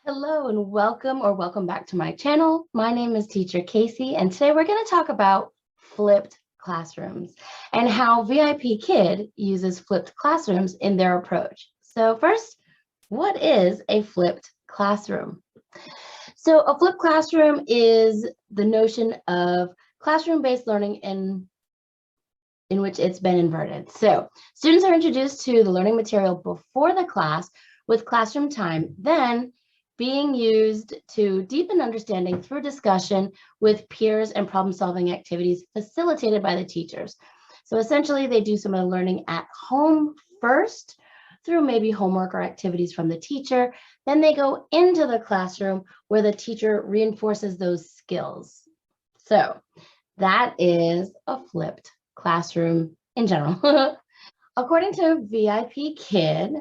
Hello and welcome back to my channel. My name is Teacher Casey, and today we're going to talk about flipped classrooms and how VIPKid uses flipped classrooms in their approach. So first, what is a flipped classroom? So a flipped classroom is the notion of classroom-based learning in which it's been inverted. So students are introduced to the learning material before the class with classroom time, then being used to deepen understanding through discussion with peers and problem-solving activities facilitated by the teachers. So essentially, they do some of the learning at home first through maybe homework or activities from the teacher. Then they go into the classroom where the teacher reinforces those skills. So that is a flipped classroom in general. According to VIPKid,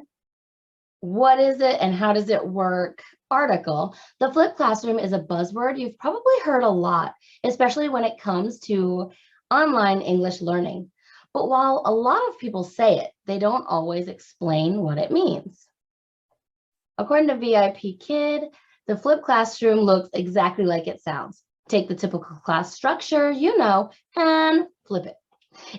what is it and how does it work article, the flipped classroom is a buzzword you've probably heard a lot, especially when it comes to online English learning. But while a lot of people say it, they don't always explain what it means. According to VIPKid, the flipped classroom looks exactly like it sounds. Take the typical class structure, and flip it.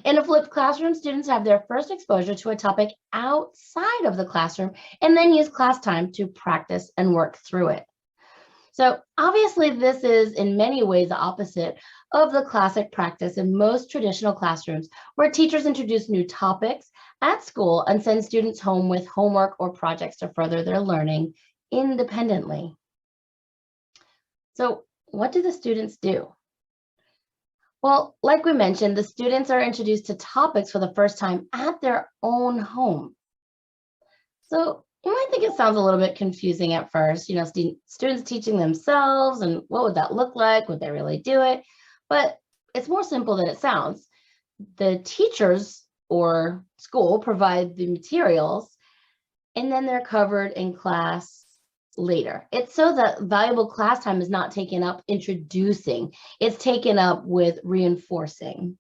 In a flipped classroom, students have their first exposure to a topic outside of the classroom and then use class time to practice and work through it. So obviously, this is in many ways the opposite of the classic practice in most traditional classrooms where teachers introduce new topics at school and send students home with homework or projects to further their learning independently. So what do the students do? Well, like we mentioned, the students are introduced to topics for the first time at their own home. So you might think it sounds a little bit confusing at first, students teaching themselves, and what would that look like? Would they really do it? But it's more simple than it sounds. The teachers or school provide the materials, and then they're covered in class later. It's so that valuable class time is not taken up introducing, it's taken up with reinforcing.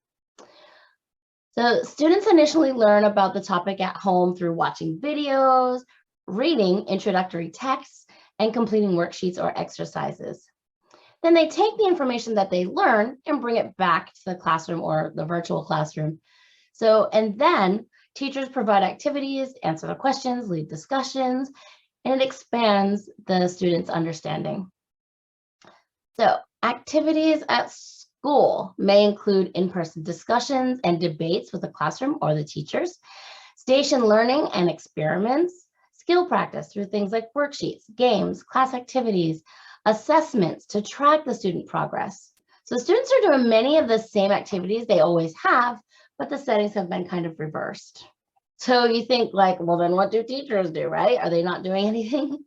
So students initially learn about the topic at home through watching videos, reading introductory texts, and completing worksheets or exercises. Then they take the information that they learn and bring it back to the classroom or the virtual classroom. And then teachers provide activities, answer the questions, lead discussions, and it expands the students' understanding. So activities at school may include in-person discussions and debates with the classroom or the teachers, station learning and experiments, skill practice through things like worksheets, games, class activities, assessments to track the student progress. So students are doing many of the same activities they always have, but the settings have been kind of reversed. So you think like, well, then what do teachers do, right? Are they not doing anything?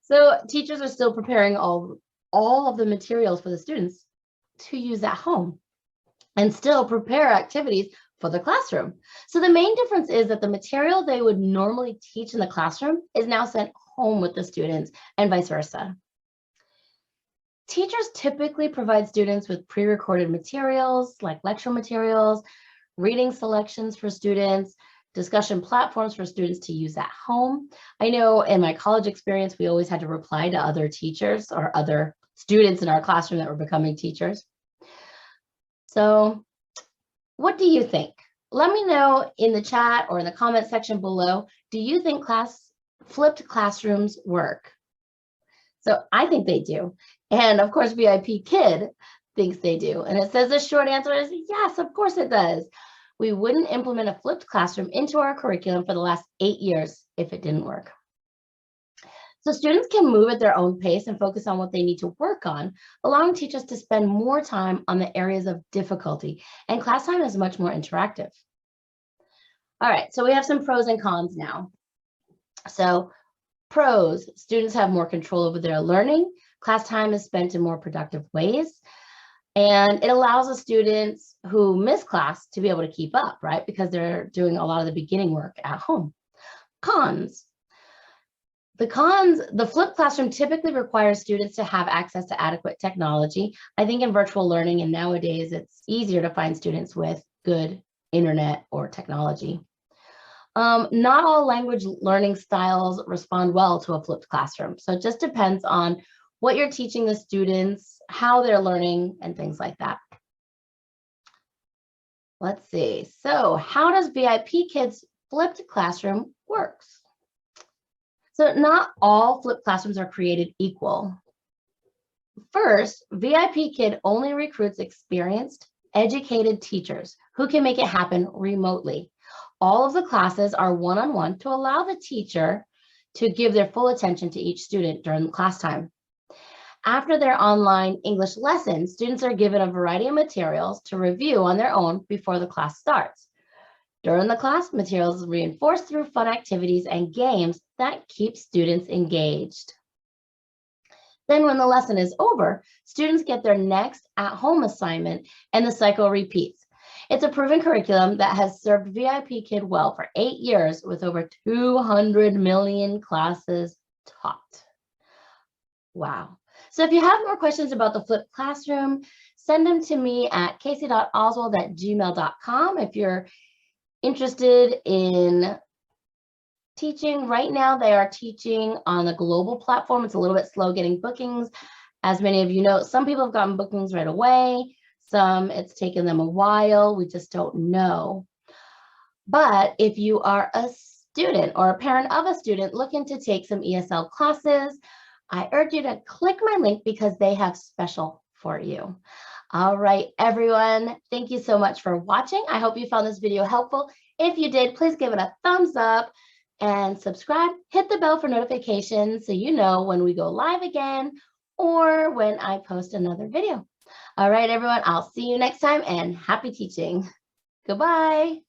So teachers are still preparing all of the materials for the students to use at home and still prepare activities for the classroom. So the main difference is that the material they would normally teach in the classroom is now sent home with the students and vice versa. Teachers typically provide students with pre-recorded materials like lecture materials, reading selections for students, discussion platforms for students to use at home. I know in my college experience, we always had to reply to other teachers or other students in our classroom that were becoming teachers. So what do you think? Let me know in the chat or in the comment section below. Do you think flipped classrooms work? So I think they do. And of course, VIPKid thinks they do. And it says the short answer is yes, of course it does. We wouldn't implement a flipped classroom into our curriculum for the last 8 years if it didn't work. So students can move at their own pace and focus on what they need to work on, allowing teachers to spend more time on the areas of difficulty, and class time is much more interactive. All right, so we have some pros and cons now. So pros, students have more control over their learning, class time is spent in more productive ways, and it allows the students who miss class to be able to keep up, right? Because they're doing a lot of the beginning work at home. Cons. The flipped classroom typically requires students to have access to adequate technology. I think in virtual learning and nowadays, it's easier to find students with good internet or technology. Not all language learning styles respond well to a flipped classroom. So it just depends on what you're teaching the students, how they're learning, and things like that. Let's see. So how does VIPKid's flipped classroom works? So not all flipped classrooms are created equal. First, VIPKid only recruits experienced, educated teachers who can make it happen remotely. All of the classes are one-on-one to allow the teacher to give their full attention to each student during class time. After their online English lessons, students are given a variety of materials to review on their own before the class starts. During the class, materials are reinforced through fun activities and games that keep students engaged. Then when the lesson is over, students get their next at-home assignment and the cycle repeats. It's a proven curriculum that has served VIPKid well for 8 years with over 200 million classes taught. Wow. So if you have more questions about the flipped classroom, send them to me at casey.oswald@gmail.com. If you're interested in teaching, right now they are teaching on the global platform. It's a little bit slow getting bookings. As many of you know, some people have gotten bookings right away. Some it's taken them a while. We just don't know. But if you are a student or a parent of a student looking to take some ESL classes, I urge you to click my link because they have special for you. All right, everyone, thank you so much for watching. I hope you found this video helpful. If you did, please give it a thumbs up and subscribe. Hit the bell for notifications so you know when we go live again or when I post another video. All right, everyone, I'll see you next time and happy teaching. Goodbye.